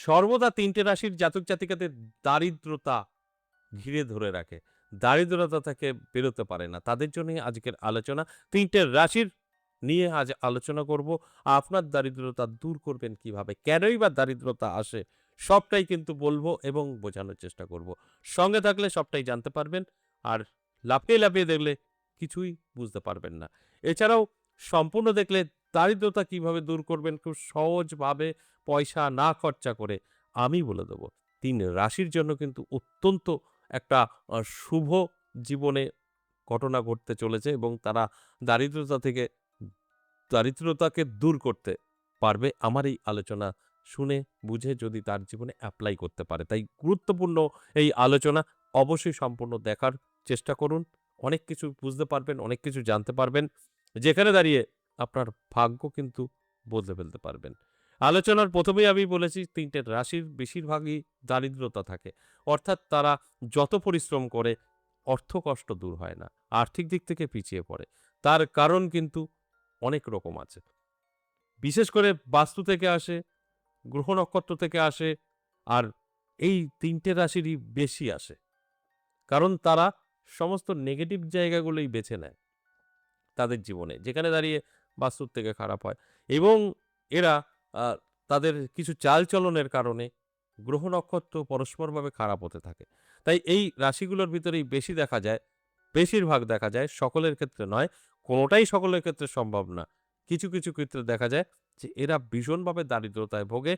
সর্বদা ৩ টে রাশির জাতক জাতিকাদের দারিদ্রতা ঘিরে ধরে রাখে। দারিদ্রতা থেকে বেরোতে পারে না। তাদের জন্যই আজকের আলোচনা। ৩ টে রাশির নিয়ে আজ আলোচনা করব। আপনার দারিদ্রতা দূর করবেন কিভাবে? কেনই বা দারিদ্রতা আসে? সবটাই কিন্তু বলব এবং বোঝানোর চেষ্টা করব। সঙ্গে থাকলে সবটাই জানতে পারবেন। আর লাফিয়ে দেখলে কিছুই বুঝতে পারবেন না। এছাড়াও সম্পূর্ণ দেখলে দারিদ্রতা কিভাবে দূর করবেন খুব সহজভাবে পয়সা না খরচা করে আমি বলে দেব। ৩ রাশির জন্য কিন্তু অত্যন্ত একটা শুভ জীবনে ঘটনা ঘটতে চলেছে এবং তারা দারিদ্রতা থেকে দারিদ্রতাকে দূর করতে পারবে আমার এই আলোচনা শুনে বুঝে যদি তার জীবনে এপ্লাই করতে পারে। তাই গুরুত্বপূর্ণ এই আলোচনা অবশ্যই সম্পূর্ণ দেখার চেষ্টা করুন। অনেক কিছু বুঝতে পারবেন, অনেক কিছু জানতে পারবেন। যেখানে দাঁড়িয়ে আপনার ভাগ্য কিন্তু বদলে ফেলতে পারবেন। আলোচনার ১ম এই আমি বলেছি ৩ টে রাশির বেশিরভাগই দারিদ্রতা থাকে। অর্থাৎ তারা যত পরিশ্রম করে অর্থ কষ্ট দূর হয় না। আর্থিক দিক থেকে পিছিয়ে পড়ে। তার কারণ কিন্তু অনেক রকম আছে। বিশেষ করে বাস্তু থেকে আসে, গ্রহ নক্ষত্র থেকে আসে, আর এই ৩ টে রাশিরই বেশি আসে। কারণ তারা সমস্ত নেগেটিভ জায়গাগুলোই বেছে নেয় তাদের জীবনে। যেখানে দাঁড়িয়ে বাস্তুর থেকে খারাপ হয় এবং এরা আ তাদের কিছু চালচলনের কারণে গ্রহ নক্ষত্র পরস্পরভাবে খারাপ হতে থাকে। তাই এই রাশিগুলোর ভিতরেই বেশি দেখা যায়, বেশিরভাগ দেখা যায়, সকলের ক্ষেত্রে নয়, কোনটাই সকলের ক্ষেত্রে সম্ভব না। কিছু ক্ষেত্রে দেখা যায় যে এরা ভীষণভাবে দারিদ্রতায় ভোগে।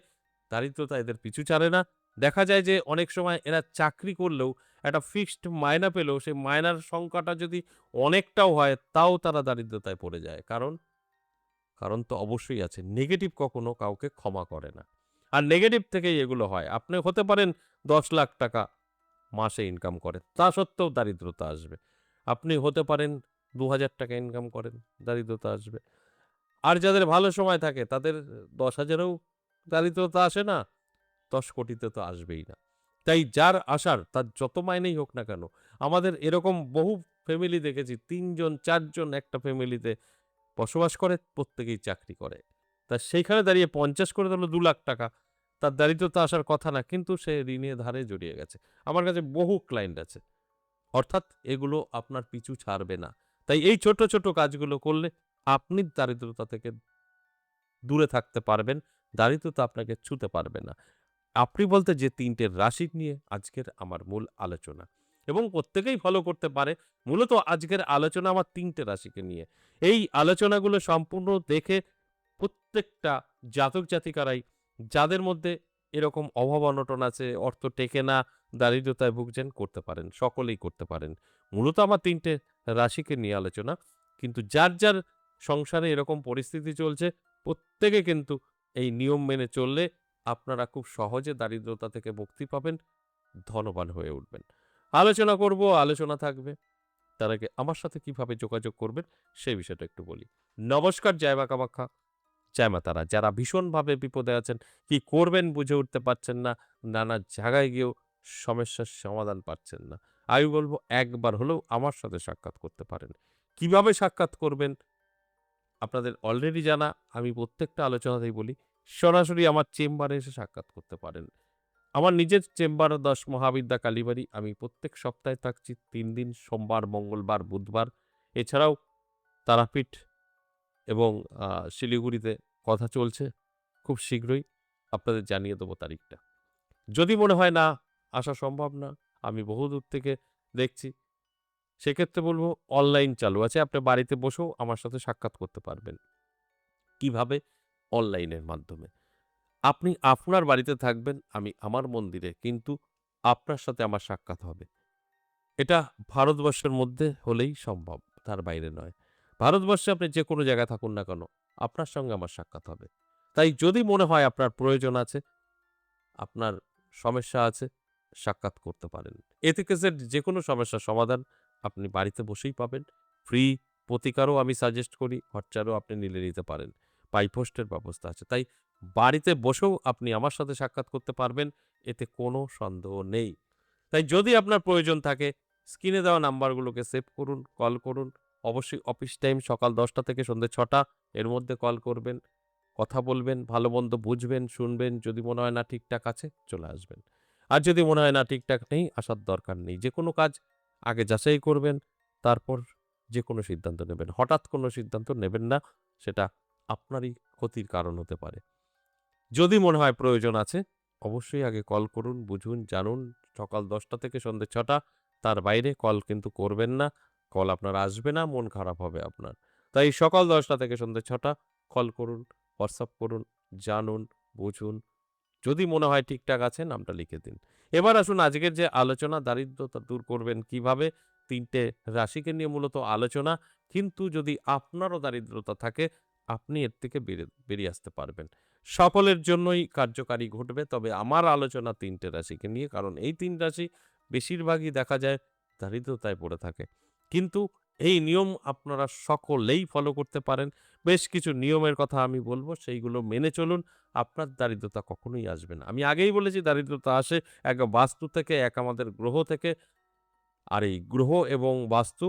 দারিদ্রতা এদের পিছু ছাড়ে না। দেখা যায় যে অনেক সময় এরা চাকরি করলেও একটা ফিক্সড মায়না পেলেও সেই মায়নার সংখ্যাটা যদি অনেকটাও হয় তাও তারা দারিদ্রতায় পড়ে যায়। কারণ তো অবশ্যই আছে। নেগেটিভ কখনো কাউকে ক্ষমা করে না। আর নেগেটিভ থেকেই এগুলো হয়। আপনি হতে পারেন ৳১০,০০,০০০ মাসে ইনকাম করেন। তা সত্ত্বেও দারিদ্রতা আসবে। আপনি হতে পারেন ৳২,০০০ ইনকাম করেন, দারিদ্রতা আসবে। আর যাদের ভালো সময় থাকে তাদের ১০,০০০ এও দারিদ্রতা আসে না, ১০,০০,০০,০০০ তো আসবেই না। তাই যার আসার তার যত মাইনেই হোক না কেন, আমাদের এরকম বহু ফ্যামিলি দেখেছি ৩ জন ৪ জন একটা ফ্যামিলিতে বসবাস করে, প্রত্যেকেই চাকরি করে। তা সেইখানে দাঁড়িয়ে ৫০ করে দিল ৳২,০০,০০০ তার দারিদ্রতা আসার কথা না, কিন্তু সে ঋণে ধারে জড়িয়ে গেছে। আমার কাছে বহু ক্লায়েন্ট আছে। অর্থাৎ এগুলো আপনার পিছু ছাড়বে না। তাই এই ছোট কাজগুলো করলে আপনি দারিদ্রতা থেকে দূরে থাকতে পারবেন। দারিদ্রতা আপনাকে ছুঁতে পারবে না। আপনি বলতে যে ৩ টে রাশি নিয়ে আজকের আমার মূল আলোচনা এবং প্রত্যেকেই ফলো করতে পারে। মূলত আজকের আলোচনা আমার ৩ টে রাশিকে নিয়ে। এই আলোচনাগুলো সম্পূর্ণ দেখে প্রত্যেকটা জাতক জাতিকারাই যাদের মধ্যে এরকম অভাব-অনটন আছে, অর্থ টেকে না, দারিদ্রতায় ভুগছেন করতে পারেন। সকলেই করতে পারেন। মূলত আমার ৩ টে রাশিকে নিয়ে আলোচনা। কিন্তু যার সংসারে এরকম পরিস্থিতি চলছে প্রত্যেকে কিন্তু এই নিয়ম মেনে চললে আপনারা খুব সহজে দারিদ্রতা থেকে মুক্তি পাবেন, ধনবান হয়ে উঠবেন। আলোচনা করব, আলোচনা থাকবে। তার আগে আমার সাথে কিভাবে যোগাযোগ করবেন সেই বিষয়টা একটু বলি। নমস্কার, জয় মা কামাখ্যা, জয় মা তারা। যারা ভীষণভাবে বিপদে আছেন, কি করবেন বুঝে উঠতে পারছেন না, নানা জায়গায় গিয়েও সমস্যার সমাধান পাচ্ছেন না। আমি বলব একবার হলেও আমার সাথে সাক্ষাৎ করতে পারেন। কিভাবে সাক্ষাৎ করবেন আপনাদের অলরেডি জানা। আমি প্রত্যেকটা আলোচনাতেই বলি, সরাসরি আমার চেম্বারে এসে সাক্ষাৎ করতে পারেন। আমার নিজের চেম্বার ১০ মহাবিদ্যা কালীবাড়ি। আমি প্রত্যেক সপ্তাহে থাকছি ৩ দিন সোমবার, মঙ্গলবার, বুধবার। এছাড়াও তারাপীঠ এবং শিলিগুড়িতে কথা চলছে। খুব শীঘ্রই আপনাদের জানিয়ে দেব তারিখটা। যদি মনে হয় না আসা সম্ভব না, আমি বহুদূর থেকে দেখছি, সেক্ষেত্রে বলব অনলাইন চালু আছে। আপনি বাড়িতে বসেও আমার সাথে সাক্ষাৎ করতে পারবেন। কিভাবে? অনলাইনের মাধ্যমে। আপনি আপনার বাড়িতে থাকবেন, আমি আমার মন্দিরে। কিন্তু আপনার সাথে আমার সাক্ষাৎ হবে। এটা ভারতবর্ষের মধ্যে হলেই সম্ভব, তার বাইরে নয়। ভারতবর্ষে আপনি যেকোনো জায়গায় থাকুন না কেন, আপনার সঙ্গে আমার সাক্ষাৎ হবে। তাই যদি মনে হয় আপনার প্রয়োজন আছে, আপনার সমস্যা আছে, সাক্ষাৎ করতে পারেন। এ থেকে জেড যেকোনো সমস্যার সমাধান আপনি বাড়িতে বসেই পাবেন। ফ্রি প্রতিকারও আমি সাজেস্ট করি, খরচারও আপনি নিতে পারেন। বাই পোস্টের ব্যবস্থা আছে। তাই বাড়িতে বসেও আপনি আমার সাথে সাক্ষাৎ করতে পারবেন। এতে কোনো সন্দেহ নেই। তাই যদি আপনার প্রয়োজন থাকে স্ক্রিনে দেওয়া নাম্বারগুলোকে সেভ করুন, কল করুন। অবশ্যই অফিস টাইম সকাল ১০টা থেকে সন্ধ্যে ৬টা এর মধ্যে কল করবেন। কথা বলবেন, ভালো মন্দ বুঝবেন, শুনবেন। যদি মনে হয় না ঠিকঠাক আছে, চলে আসবেন। আর যদি মনে হয় না ঠিকঠাক নেই, আসার দরকার নেই। যেকোনো কাজ আগে যাচাই করবেন, তারপর যেকোনো সিদ্ধান্ত নেবেন। হঠাৎ কোনো সিদ্ধান্ত নেবেন না, সেটা আপনারই ক্ষতির কারণ হতে পারে। যদি মনে হয় প্রয়োজন আছে, অবশ্যই আগে কল করুন, বুঝুন, জানুন। সকাল ১০টা থেকে সন্ধ্যে ৬টা, তার বাইরে কল কিন্তু করবেন না। কল আপনার আসবে না, মন খারাপ হবে আপনার। তাই সকাল ১০টা থেকে সন্ধ্যে ৬টা কল করুন, হোয়াটসঅ্যাপ করুন, জানুন, বুঝুন। যদি মনে হয় ঠিকঠাক আছে, নামটা লিখে দিন। এবার আসুন আজকের যে আলোচনা, দারিদ্রতা দূর করবেন কিভাবে? ৩ টে রাশিকে নিয়ে মূলত আলোচনা। কিন্তু যদি আপনারও দারিদ্রতা থাকে, আপনি এর থেকে বেরিয়ে আসতে পারবেন। সকলের জন্যই কার্যকারী ঘটবে। তবে আমার আলোচনা ৩ টে রাশিকে নিয়ে। কারণ এই ৩ রাশি বেশিরভাগই দেখা যায় দারিদ্রতায় পড়ে থাকে। কিন্তু এই নিয়ম আপনারা সকলেই ফলো করতে পারেন। বেশ কিছু নিয়মের কথা আমি বলব, সেইগুলো মেনে চলুন। আপনার দারিদ্রতা কখনোই আসবে না। আমি আগেই বলেছি দারিদ্রতা আসে এক বাস্তু থেকে, এক আমাদের গ্রহ থেকে। আর এই গ্রহ এবং বাস্তু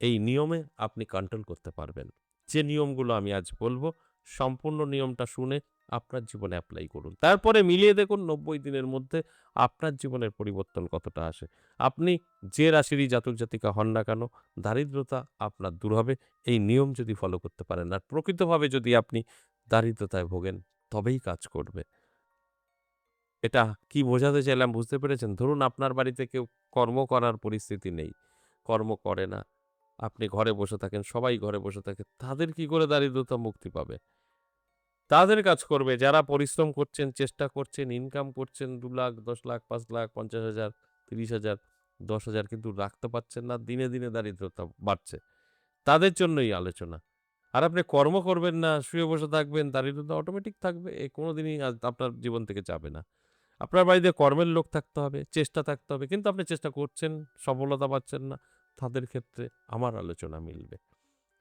এই নিয়মে আপনি কন্ট্রোল করতে পারবেন। যে নিয়মগুলো আমি আজ বলব, সম্পূর্ণ নিয়মটা শুনে আপনার জীবনে এপ্লাই করুন। তারপরে মিলিয়ে দেখুন ৯০ দিনের মধ্যে আপনার জীবনের পরিবর্তন কতটা আসে। আপনি যে রাশিরই জাতক জাতিকা হন না কেন, দারিদ্রতা আপনার দূর হবে এই নিয়ম যদি ফলো করতে পারেন। আর প্রকৃতভাবে যদি আপনি দারিদ্রতায় ভোগেন, তবেই কাজ করবে। এটা কি বোঝাতে চাইলাম বুঝতে পেরেছেন? ধরুন আপনার বাড়িতে কেউ কর্ম করার পরিস্থিতি নেই। কর্ম করে না। আপনি ঘরে বসে থাকেন, সবাই ঘরে বসে থাকে। তাদের কি করে দারিদ্রতা মুক্তি পাবে? তাদের কাজ করবে যারা পরিশ্রম করছেন, চেষ্টা করছেন, ইনকাম করছেন ২,০০,০০০, ১০,০০,০০০, ৫,০০,০০০, ৫০,০০০, ৩০,০০০, ১০,০০০ কিন্তু রাখতে পারছেন না। দিনে, দিনে দারিদ্রতা বাড়ছে। তাদের জন্যই আলোচনা। আর আপনি কর্ম করবেন না, শুয়ে বসে থাকবেন, দারিদ্রতা অটোমেটিক থাকবে। এ কোনদিনই আপনার জীবন থেকে যাবে না। আপনার বাড়িতে কর্মের লোক থাকতে হবে, চেষ্টা থাকতে হবে। কিন্তু আপনি চেষ্টা করছেন, সফলতা পাচ্ছেন না। তাদের ক্ষেত্রে আমার আলোচনা মিলবে।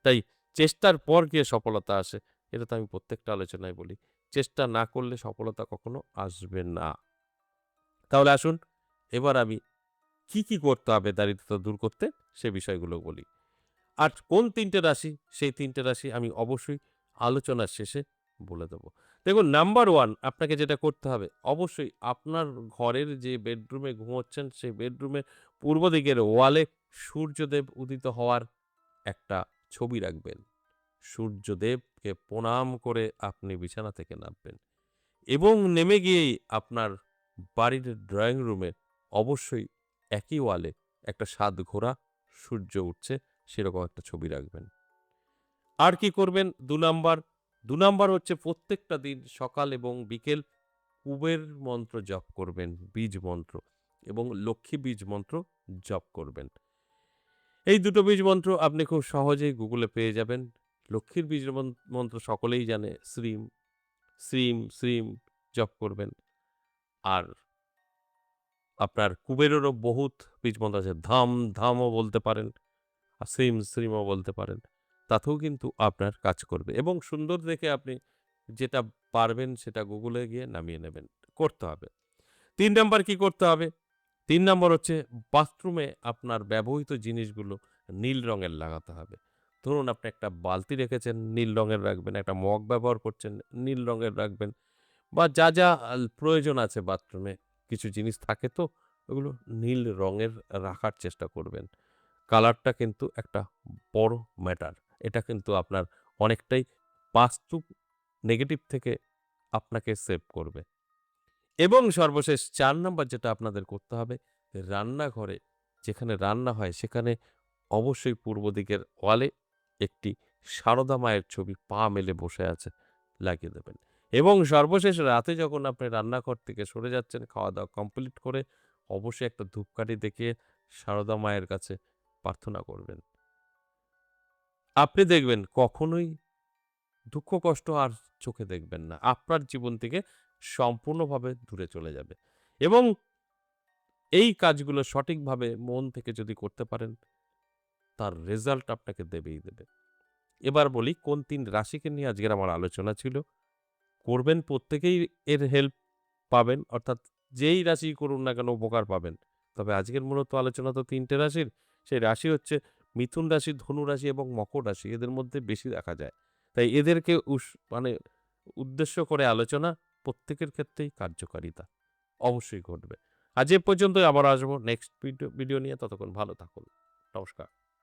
তাই চেষ্টার পর গিয়ে সফলতা আসে। এটা তো আমি প্রত্যেকটা আলোচনায় বলি। চেষ্টা না করলে সফলতা কখনো আসবে না। তাহলে আসুন এবার আমি কি করতে হবে দারিদ্রতা দূর করতে সে বিষয়গুলো বলি। আর কোন ৩ টে রাশি, সেই ৩ টে রাশি আমি অবশ্যই আলোচনার শেষে বলে দেব। দেখুন নাম্বার ১ আপনাকে যেটা করতে হবে, অবশ্যই আপনার ঘরের যে বেডরুমে ঘুমোচ্ছেন, সেই বেডরুমের পূর্ব দিকের ওয়ালে সূর্যদেব উদিত হওয়ার একটা ছবি রাখবেন। সূর্যদেবকে প্রণাম করে আপনি বিছানা থেকে নামবেন এবং নেমে গিয়েই আপনার বাড়ির ড্রয়িং রুমে অবশ্যই একই ওয়ালে একটা ৭ ঘোড়া সূর্য উঠছে সেরকম একটা ছবি রাখবেন। আর কি করবেন ২ নাম্বার হচ্ছে প্রত্যেকটা দিন সকাল এবং বিকেল কুবের মন্ত্র জপ করবেন, বীজ মন্ত্র এবং লক্ষ্মী বীজ মন্ত্র জপ করবেন। এই দুটো বীজ মন্ত্র আপনি খুব সহজেই গুগলে পেয়ে যাবেন। লক্ষ্মীর বীজ মন্ত্র সকলেই জানে শ্রীম, শ্রীম, শ্রীম জপ করবেন। আর আপনার কুবেরেরও বহুত বীজ মন্ত্র আছে। ধাম, ধামও বলতে পারেন। আর শ্রীম, শ্রীমও বলতে পারেন। তাতেও কিন্তু আপনার কাজ করবে এবং সুন্দর দেখে আপনি যেটা পারবেন সেটা গুগলে গিয়ে নামিয়ে নেবেন। করতে হবে। ৩ নাম্বার কি করতে হবে? ৩ নম্বর হচ্ছে বাথরুমে আপনার ব্যবহৃত জিনিসগুলো নীল রঙের লাগাতে হবে। ধরুন আপনি একটা বালতি রেখেছেন, নীল রঙের রাখবেন। একটা মগ ব্যবহার করছেন, নীল রঙের রাখবেন। বা যা প্রয়োজন আছে বাথরুমে কিছু জিনিস থাকে তো, ওগুলো নীল রঙের রাখার চেষ্টা করবেন। কালারটা কিন্তু একটা বড় ম্যাটার। এটা কিন্তু আপনার অনেকটাই বাস্তু নেগেটিভ থেকে আপনাকে সেভ করবে। এবং সর্বশেষ ৪ নাম্বার যেটা আপনাদের করতে হবে, রান্নাঘরে যেখানে রান্না হয় সেখানে অবশ্যই পূর্ব দিকের ওয়ালে একটি সারদা মায়ের ছবি পা মেলে বসে আছে লাগিয়ে দেবেন। এবং সর্বশেষ রাতে যখন আপনি রান্নাঘর থেকে সরে যাচ্ছেন খাওয়া-দাওয়া কমপ্লিট করে অবশ্যই একটা ধূপকাঠি দেখিয়ে সারদা মায়ের কাছে প্রার্থনা করবেন। আপনি দেখবেন কখনোই দুঃখ কষ্ট আর চোখে দেখবেন না। আপনার জীবন থেকে সম্পূর্ণভাবে দূরে চলে যাবে। এবং এই কাজগুলো সঠিকভাবে মন থেকে যদি করতে পারেন, তার রেজাল্ট আপনাকে দেবেই দেবে। এবার বলি কোন ৩ রাশিকে নিয়ে আজকের আমার আলোচনা ছিল। করবেন প্রত্যেকেই এর হেল্প পাবেন। অর্থাৎ যেই রাশিই করুন না কেন উপকার পাবেন। তবে আজকের মূলত আলোচনা তো ৩ টে রাশির। সেই রাশি হচ্ছে মিথুন রাশি, ধনু রাশি এবং মকর রাশি। এদের মধ্যে বেশি দেখা যায়। তাই এদেরকে মানে উদ্দেশ্য করে আলোচনা প্রত্যেকের ক্ষেত্রেই কার্যকারিতা অবশ্যই ঘটবে। আজ এ পর্যন্তই, আবার আসবো নেক্সট ভিডিও নিয়ে। ততক্ষণ ভালো থাকুন। নমস্কার।